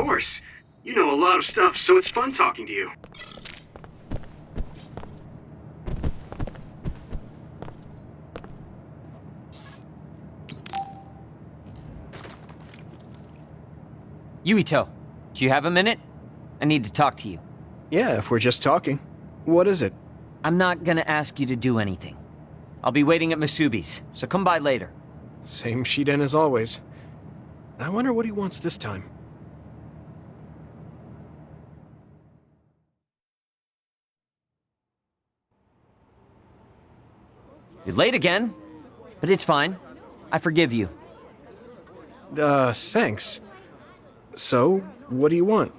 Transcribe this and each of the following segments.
course. You know a lot of stuff, so it's fun talking to you. Yuito, do you have a minute? I need to talk to you. Yeah, if we're just talking. What is it? I'm not gonna ask you to do anything. I'll be waiting at Masubi's, so come by later. Same Shiden as always. I wonder what he wants this time. You're late again, but it's fine. I forgive you. Thanks. So, what do you want?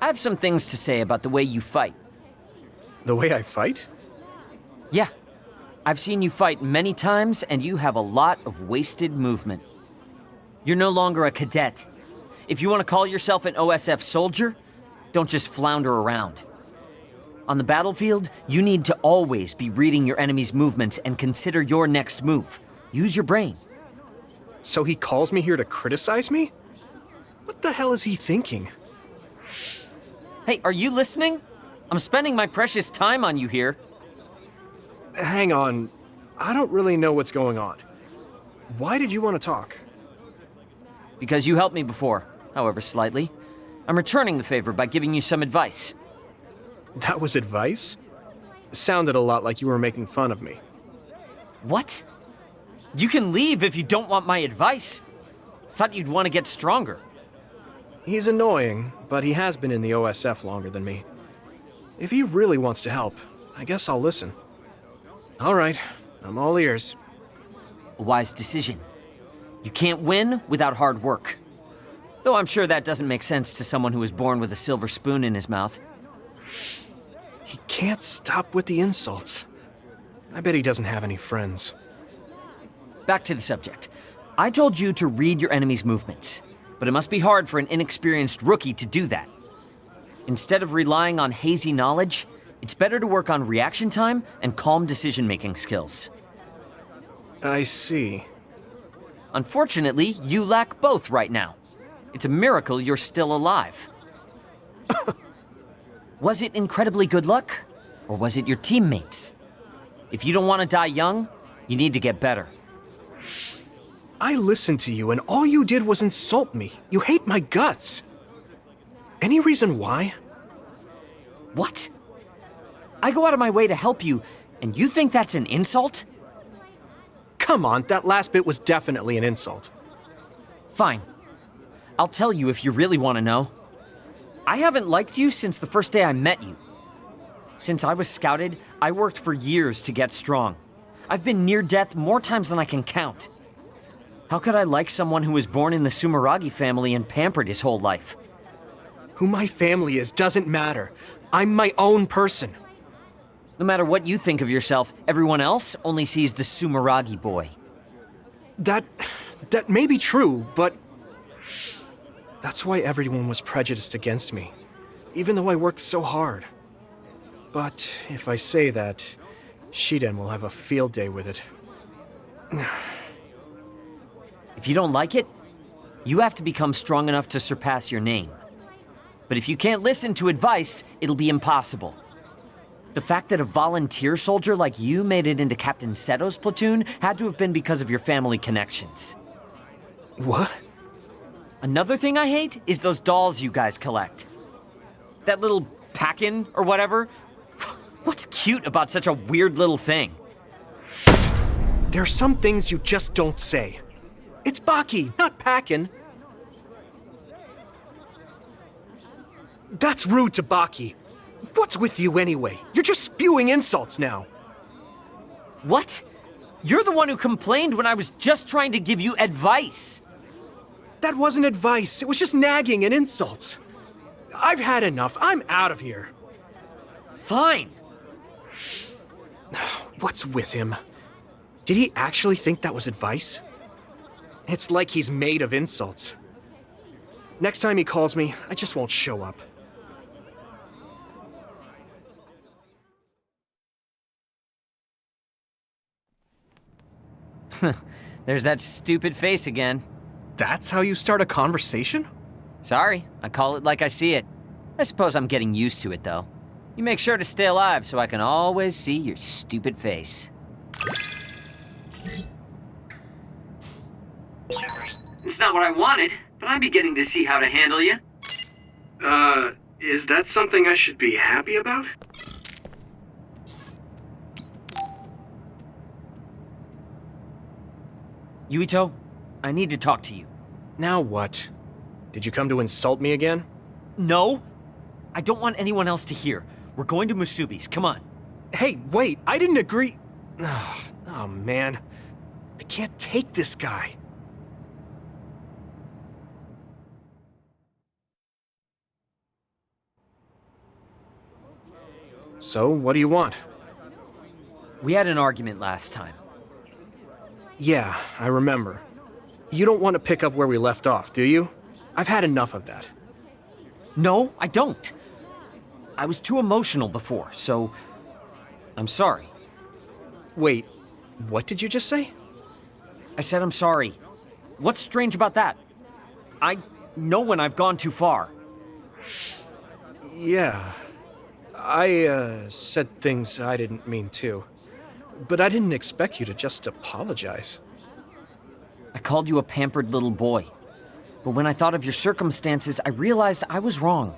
I have some things to say about the way you fight. The way I fight? Yeah, I've seen you fight many times, and you have a lot of wasted movement. You're no longer a cadet. If you want to call yourself an OSF soldier, don't just flounder around. On the battlefield, you need to always be reading your enemy's movements and consider your next move. Use your brain. So he calls me here to criticize me? What the hell is he thinking? Hey, are you listening? I'm spending my precious time on you here. Hang on. I don't really know what's going on. Why did you want to talk? Because you helped me before, however slightly. I'm returning the favor by giving you some advice. That was advice? Sounded a lot like you were making fun of me. What? You can leave if you don't want my advice. Thought you'd want to get stronger. He's annoying, but he has been in the OSF longer than me. If he really wants to help, I guess I'll listen. All right, I'm all ears. A wise decision. You can't win without hard work. Though I'm sure that doesn't make sense to someone who was born with a silver spoon in his mouth. He can't stop with the insults. I bet he doesn't have any friends. Back to the subject. I told you to read your enemy's movements, but it must be hard for an inexperienced rookie to do that. Instead of relying on hazy knowledge, it's better to work on reaction time and calm decision-making skills. I see. Unfortunately, you lack both right now. It's a miracle you're still alive. Was it incredibly good luck? Or was it your teammates? If you don't want to die young, you need to get better. I listened to you and all you did was insult me. You hate my guts. Any reason why? What? I go out of my way to help you, and you think that's an insult? Come on, that last bit was definitely an insult. Fine. I'll tell you if you really want to know. I haven't liked you since the first day I met you. Since I was scouted, I worked for years to get strong. I've been near death more times than I can count. How could I like someone who was born in the Sumeragi family and pampered his whole life? Who my family is doesn't matter. I'm my own person. No matter what you think of yourself, everyone else only sees the Sumeragi boy. That may be true, but that's why everyone was prejudiced against me, even though I worked so hard. But if I say that, Shiden will have a field day with it. If you don't like it, you have to become strong enough to surpass your name. But if you can't listen to advice, it'll be impossible. The fact that a volunteer soldier like you made it into Captain Seto's platoon had to have been because of your family connections. What? Another thing I hate is those dolls you guys collect. That little pack-in or whatever. What's cute about such a weird little thing? There are some things you just don't say. It's Baki, not Packin. That's rude to Baki. What's with you anyway? You're just spewing insults now. What? You're the one who complained when I was just trying to give you advice. That wasn't advice. It was just nagging and insults. I've had enough. I'm out of here. Fine. What's with him? Did he actually think that was advice? It's like he's made of insults. Next time he calls me, I just won't show up. There's that stupid face again. That's how you start a conversation? Sorry, I call it like I see it. I suppose I'm getting used to it, though. You make sure to stay alive so I can always see your stupid face. It's not what I wanted, but I'm beginning to see how to handle you. Is that something I should be happy about? Yuito, I need to talk to you. Now what? Did you come to insult me again? No! I don't want anyone else to hear. We're going to Musubi's, come on. Hey, wait, I didn't agree. Oh, man. I can't take this guy. So, what do you want? We had an argument last time. Yeah, I remember. You don't want to pick up where we left off, do you? I've had enough of that. No, I don't. I was too emotional before, so I'm sorry. Wait, what did you just say? I said I'm sorry. What's strange about that? I know when I've gone too far. Yeah. I said things I didn't mean to. But I didn't expect you to just apologize. I called you a pampered little boy. But when I thought of your circumstances, I realized I was wrong.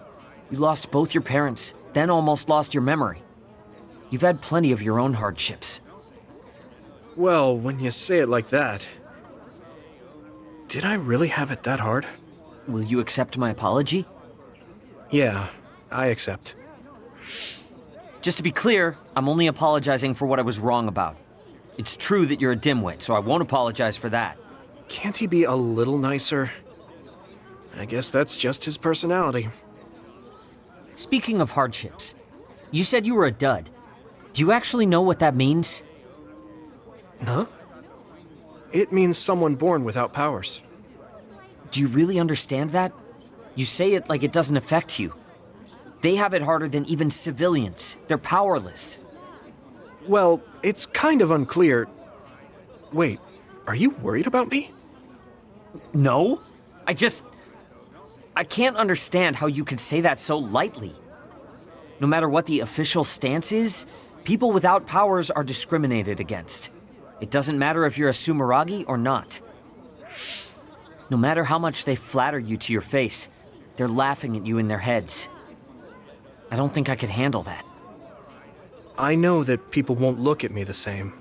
You lost both your parents, then almost lost your memory. You've had plenty of your own hardships. Well, when you say it like that... Did I really have it that hard? Will you accept my apology? Yeah, I accept. Just to be clear, I'm only apologizing for what I was wrong about. It's true that you're a dimwit, so I won't apologize for that. Can't he be a little nicer? I guess that's just his personality. Speaking of hardships, you said you were a dud. Do you actually know what that means? Huh? It means someone born without powers. Do you really understand that? You say it like it doesn't affect you. They have it harder than even civilians. They're powerless. Well, it's kind of unclear. Wait, are you worried about me? No? I can't understand how you could say that so lightly. No matter what the official stance is, people without powers are discriminated against. It doesn't matter if you're a Sumeragi or not. No matter how much they flatter you to your face, they're laughing at you in their heads. I don't think I could handle that. I know that people won't look at me the same,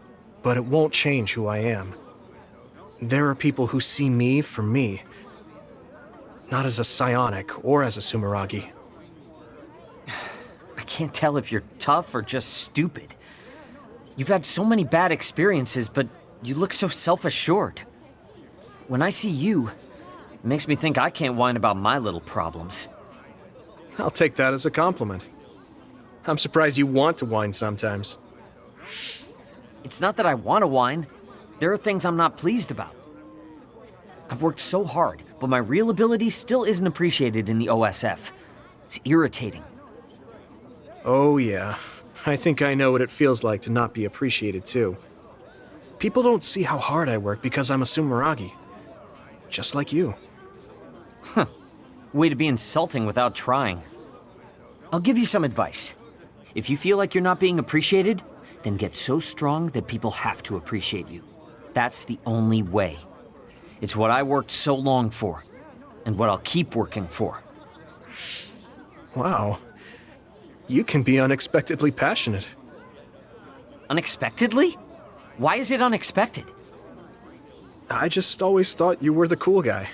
but it won't change who I am. There are people who see me for me, not as a psionic or as a Sumeragi. I can't tell if you're tough or just stupid. You've had so many bad experiences, but you look so self-assured. When I see you, it makes me think I can't whine about my little problems. I'll take that as a compliment. I'm surprised you want to whine sometimes. It's not that I want to whine. There are things I'm not pleased about. I've worked so hard, but my real ability still isn't appreciated in the OSF. It's irritating. Oh yeah, I think I know what it feels like to not be appreciated too. People don't see how hard I work because I'm a Sumeragi. Just like you. Huh. Way to be insulting without trying. I'll give you some advice. If you feel like you're not being appreciated, then get so strong that people have to appreciate you. That's the only way. It's what I worked so long for, and what I'll keep working for. Wow. You can be unexpectedly passionate. Unexpectedly? Why is it unexpected? I just always thought you were the cool guy.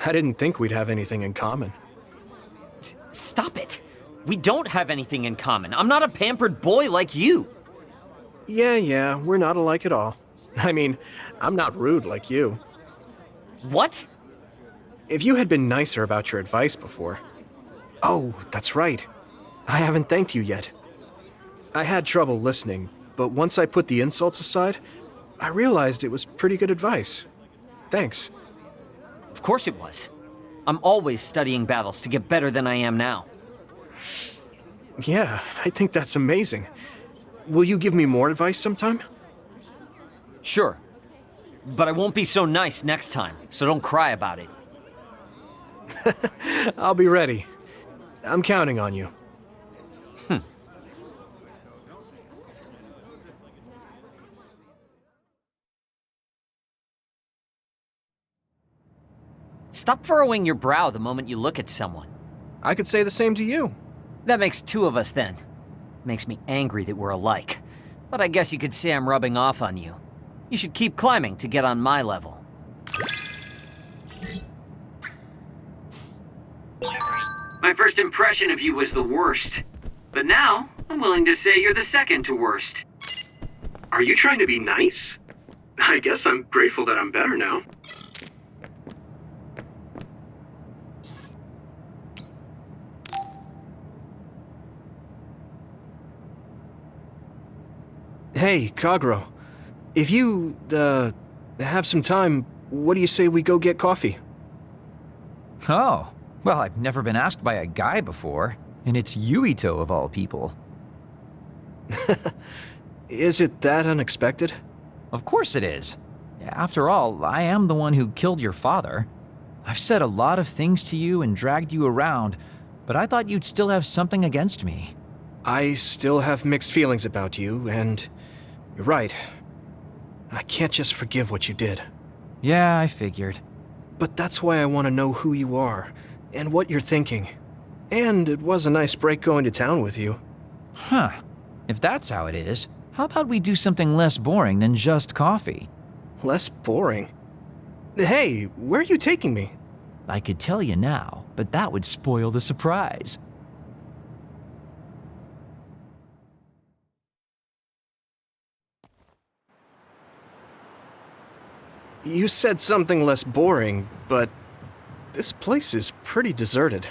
I didn't think we'd have anything in common. Stop it. We don't have anything in common. I'm not a pampered boy like you. Yeah, we're not alike at all. I mean, I'm not rude like you. What? If you had been nicer about your advice before... Oh, that's right. I haven't thanked you yet. I had trouble listening, but once I put the insults aside, I realized it was pretty good advice. Thanks. Of course it was. I'm always studying battles to get better than I am now. Yeah, I think that's amazing. Will you give me more advice sometime? Sure. But I won't be so nice next time, so don't cry about it. I'll be ready. I'm counting on you. Stop furrowing your brow the moment you look at someone. I could say the same to you. That makes two of us then. Makes me angry that we're alike. But I guess you could say I'm rubbing off on you. You should keep climbing to get on my level. My first impression of you was the worst. But now, I'm willing to say you're the second to worst. Are you trying to be nice? I guess I'm grateful that I'm better now. Hey, Kagro. If you, have some time, what do you say we go get coffee? Oh, well, I've never been asked by a guy before, and it's Yuito of all people. Is it that unexpected? Of course it is. After all, I am the one who killed your father. I've said a lot of things to you and dragged you around, but I thought you'd still have something against me. I still have mixed feelings about you, and you're right. I can't just forgive what you did. Yeah, I figured. But that's why I want to know who you are, and what you're thinking. And it was a nice break going to town with you. Huh. If that's how it is, how about we do something less boring than just coffee? Less boring? Hey, where are you taking me? I could tell you now, but that would spoil the surprise. You said something less boring, but this place is pretty deserted.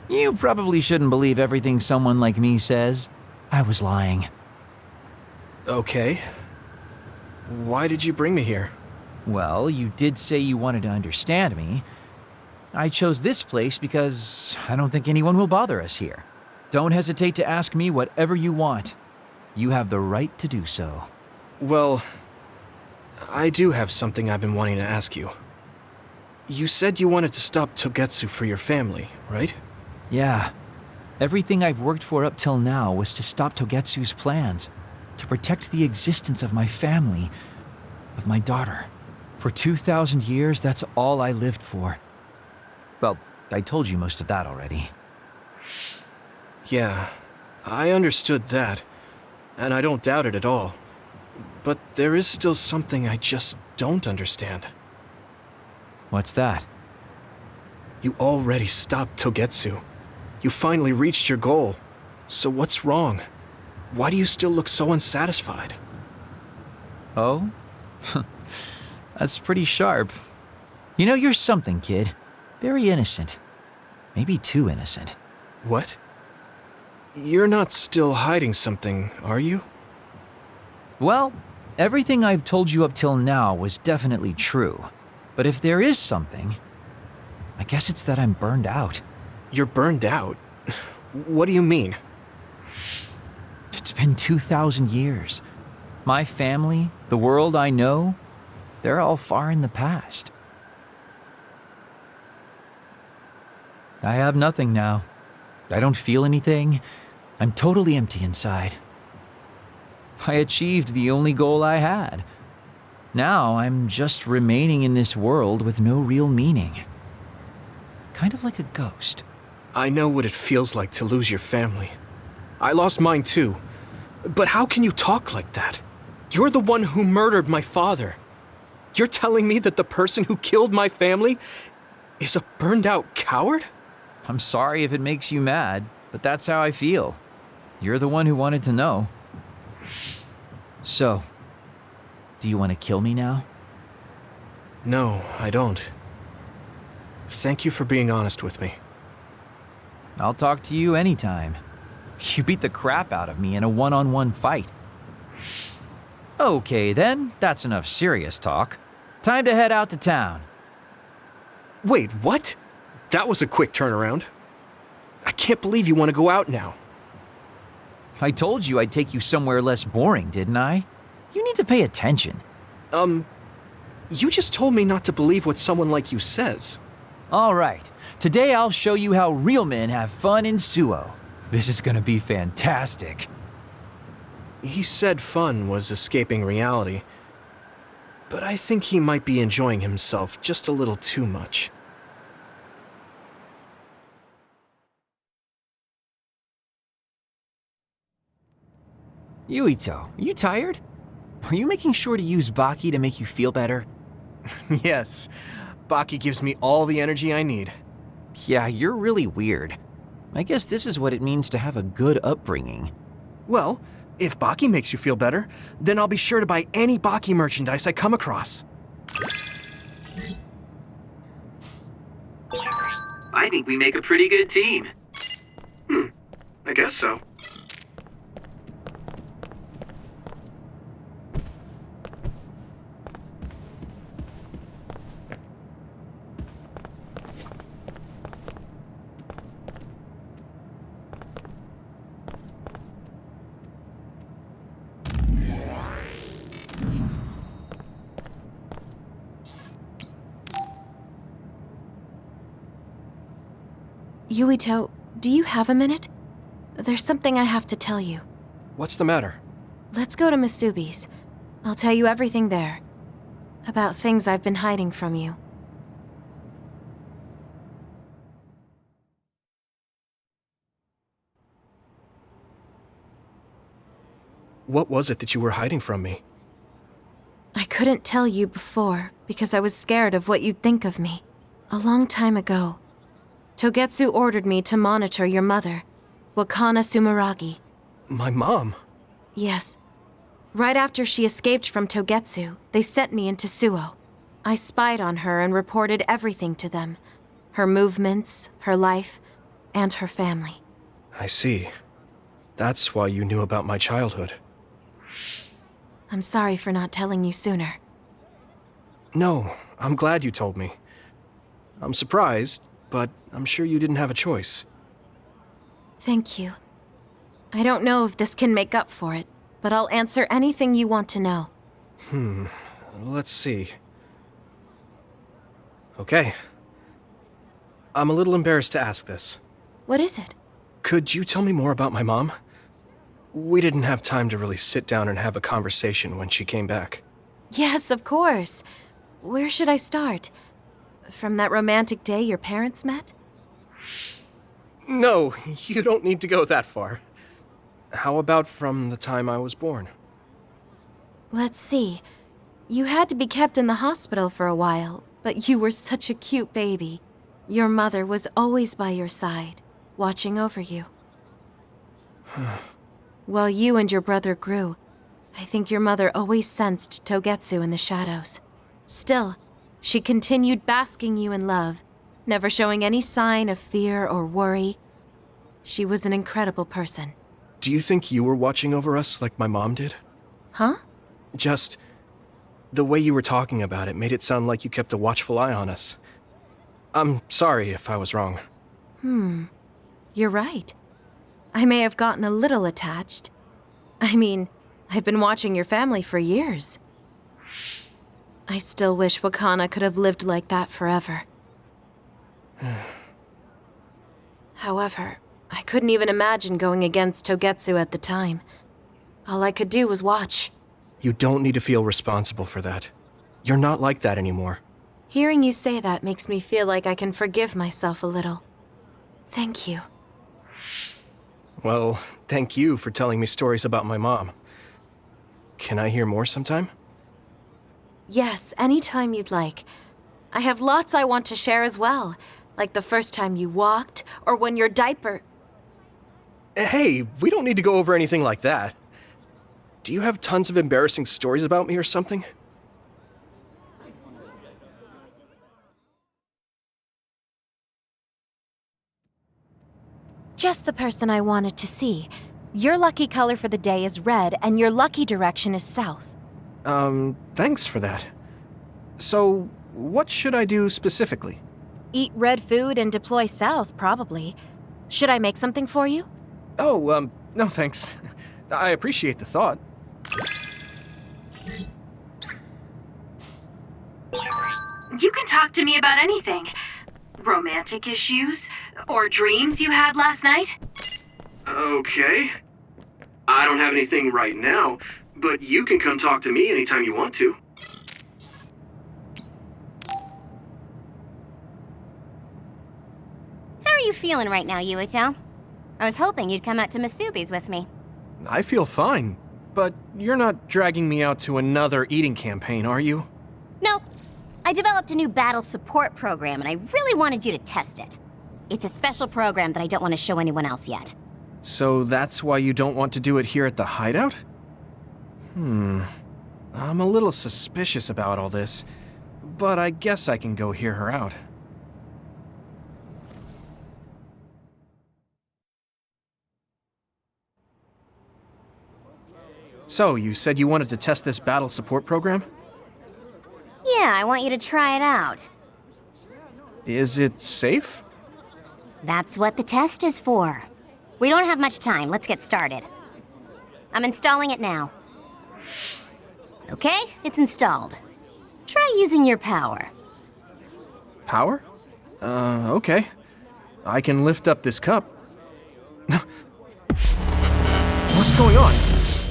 You probably shouldn't believe everything someone like me says. I was lying. Okay. Why did you bring me here? Well, you did say you wanted to understand me. I chose this place because I don't think anyone will bother us here. Don't hesitate to ask me whatever you want. You have the right to do so. Well, I do have something I've been wanting to ask you. You said you wanted to stop Togetsu for your family, right? Yeah. Everything I've worked for up till now was to stop Togetsu's plans, to protect the existence of my family, of my daughter. For 2,000 years, that's all I lived for. Well, I told you most of that already. Yeah, I understood that, and I don't doubt it at all. But there is still something I just don't understand. What's that? You already stopped Togetsu. You finally reached your goal. So what's wrong? Why do you still look so unsatisfied? Oh? That's pretty sharp. You know, you're something, kid. Very innocent. Maybe too innocent. What? You're not still hiding something, are you? Well, everything I've told you up till now was definitely true. But if there is something, I guess it's that I'm burned out. You're burned out? What do you mean? It's been 2,000 years. My family, the world I know, they're all far in the past. I have nothing now. I don't feel anything. I'm totally empty inside. I achieved the only goal I had. Now I'm just remaining in this world with no real meaning. Kind of like a ghost. I know what it feels like to lose your family. I lost mine too. But how can you talk like that? You're the one who murdered my father. You're telling me that the person who killed my family is a burned-out coward? I'm sorry if it makes you mad, but that's how I feel. You're the one who wanted to know. So, do you want to kill me now? No, I don't. Thank you for being honest with me. I'll talk to you anytime. You beat the crap out of me in a one-on-one fight. Okay then, that's enough serious talk. Time to head out to town. Wait, what? That was a quick turnaround. I can't believe you want to go out now. I told you I'd take you somewhere less boring, didn't I? You need to pay attention. You just told me not to believe what someone like you says. All right, today I'll show you how real men have fun in Suo. This is gonna be fantastic. He said fun was escaping reality, but I think he might be enjoying himself just a little too much. Yuito, are you tired? Are you making sure to use Baki to make you feel better? Yes, Baki gives me all the energy I need. Yeah, you're really weird. I guess this is what it means to have a good upbringing. Well, if Baki makes you feel better, then I'll be sure to buy any Baki merchandise I come across. I think we make a pretty good team. I guess so. Yuito, do you have a minute? There's something I have to tell you. What's the matter? Let's go to Masubi's. I'll tell you everything there. About things I've been hiding from you. What was it that you were hiding from me? I couldn't tell you before because I was scared of what you'd think of me. A long time ago, Togetsu ordered me to monitor your mother, Wakana Sumeragi. My mom? Yes. Right after she escaped from Togetsu, they sent me into Suo. I spied on her and reported everything to them. Her movements, her life, and her family. I see. That's why you knew about my childhood. I'm sorry for not telling you sooner. No, I'm glad you told me. I'm surprised, but I'm sure you didn't have a choice. Thank you. I don't know if this can make up for it, but I'll answer anything you want to know. Let's see. Okay. I'm a little embarrassed to ask this. What is it? Could you tell me more about my mom? We didn't have time to really sit down and have a conversation when she came back. Yes, of course. Where should I start? From that romantic day your parents met? No, you don't need to go that far. How about from the time I was born? Let's see. You had to be kept in the hospital for a while, but you were such a cute baby. Your mother was always by your side, watching over you. While you and your brother grew, I think your mother always sensed Togetsu in the shadows. Still, she continued basking you in love, never showing any sign of fear or worry. She was an incredible person. Do you think you were watching over us like my mom did? Huh? Just the way you were talking about it made it sound like you kept a watchful eye on us. I'm sorry if I was wrong. You're right. I may have gotten a little attached. I mean, I've been watching your family for years. I still wish Wakana could have lived like that forever. However, I couldn't even imagine going against Togetsu at the time. All I could do was watch. You don't need to feel responsible for that. You're not like that anymore. Hearing you say that makes me feel like I can forgive myself a little. Thank you. Well, thank you for telling me stories about my mom. Can I hear more sometime? Yes, anytime you'd like. I have lots I want to share as well, like the first time you walked, or when your diaper... Hey, we don't need to go over anything like that. Do you have tons of embarrassing stories about me or something? Just the person I wanted to see. Your lucky color for the day is red, and your lucky direction is south. Thanks for that. So, what should I do specifically? Eat red food and deploy south, probably. Should I make something for you? Oh, no thanks. I appreciate the thought. You can talk to me about anything. Romantic issues, or dreams you had last night. Okay. I don't have anything right now, but you can come talk to me anytime you want to. How are you feeling right now, Yuito? I was hoping you'd come out to Masubi's with me. I feel fine, but you're not dragging me out to another eating campaign, are you? Nope. I developed a new battle support program, and I really wanted you to test it. It's a special program that I don't want to show anyone else yet. So that's why you don't want to do it here at the hideout? I'm a little suspicious about all this, but I guess I can go hear her out. So, you said you wanted to test this battle support program? Yeah, I want you to try it out. Is it safe? That's what the test is for. We don't have much time. Let's get started. I'm installing it now. Okay, it's installed. Try using your power. Power? Okay. I can lift up this cup. What's going on?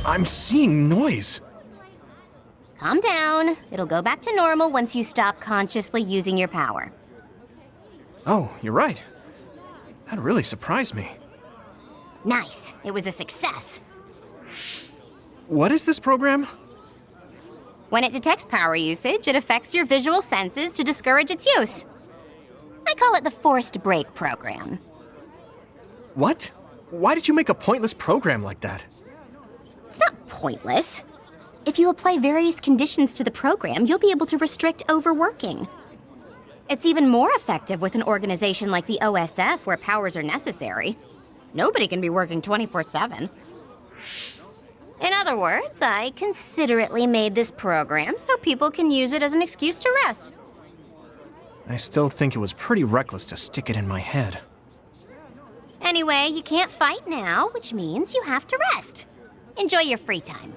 I'm seeing noise. Calm down. It'll go back to normal once you stop consciously using your power. Oh, you're right. That really surprised me. Nice. It was a success. What is this program? When it detects power usage, it affects your visual senses to discourage its use. I call it the forced break program. What? Why did you make a pointless program like that? It's not pointless. If you apply various conditions to the program, you'll be able to restrict overworking. It's even more effective with an organization like the OSF where powers are necessary. Nobody can be working 24/7. In other words, I considerately made this program so people can use it as an excuse to rest. I still think it was pretty reckless to stick it in my head. Anyway, you can't fight now, which means you have to rest. Enjoy your free time.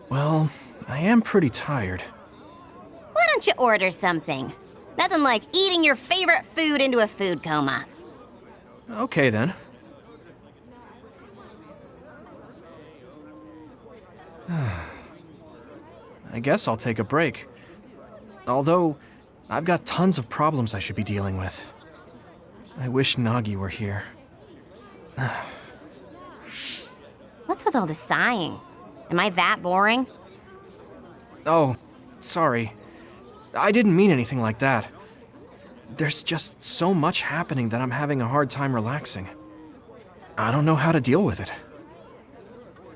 Well, I am pretty tired. Why don't you order something? Nothing like eating your favorite food into a food coma. Okay then. I guess I'll take a break. Although, I've got tons of problems I should be dealing with. I wish Nagi were here. What's with all the sighing? Am I that boring? Oh, sorry. I didn't mean anything like that. There's just so much happening that I'm having a hard time relaxing. I don't know how to deal with it.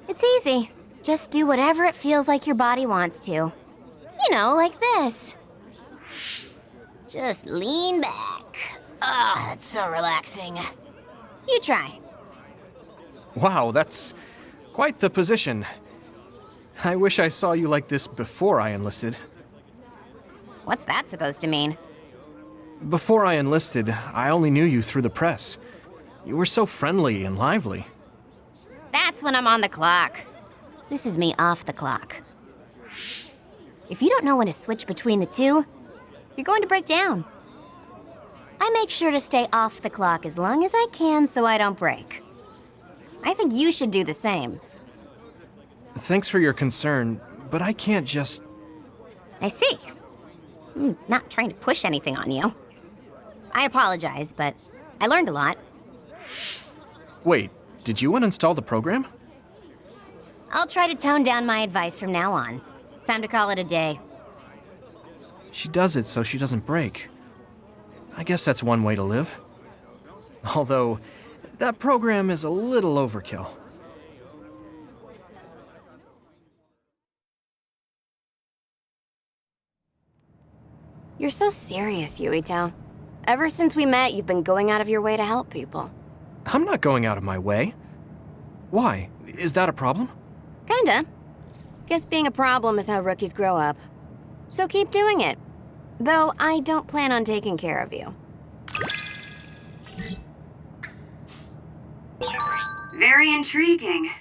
It's easy. Just do whatever it feels like your body wants to. You know, like this. Just lean back. Ah, that's so relaxing. You try. Wow, that's quite the position. I wish I saw you like this before I enlisted. What's that supposed to mean? Before I enlisted, I only knew you through the press. You were so friendly and lively. That's when I'm on the clock. This is me off the clock. If you don't know when to switch between the two, you're going to break down. I make sure to stay off the clock as long as I can so I don't break. I think you should do the same. Thanks for your concern, but I can't just... I see. I'm not trying to push anything on you. I apologize, but I learned a lot. Wait, did you uninstall the program? I'll try to tone down my advice from now on. Time to call it a day. She does it so she doesn't break. I guess that's one way to live. Although, that program is a little overkill. You're so serious, Yuito. Ever since we met, you've been going out of your way to help people. I'm not going out of my way. Why? Is that a problem? Kinda. Guess being a problem is how rookies grow up. So keep doing it. Though I don't plan on taking care of you. Very intriguing.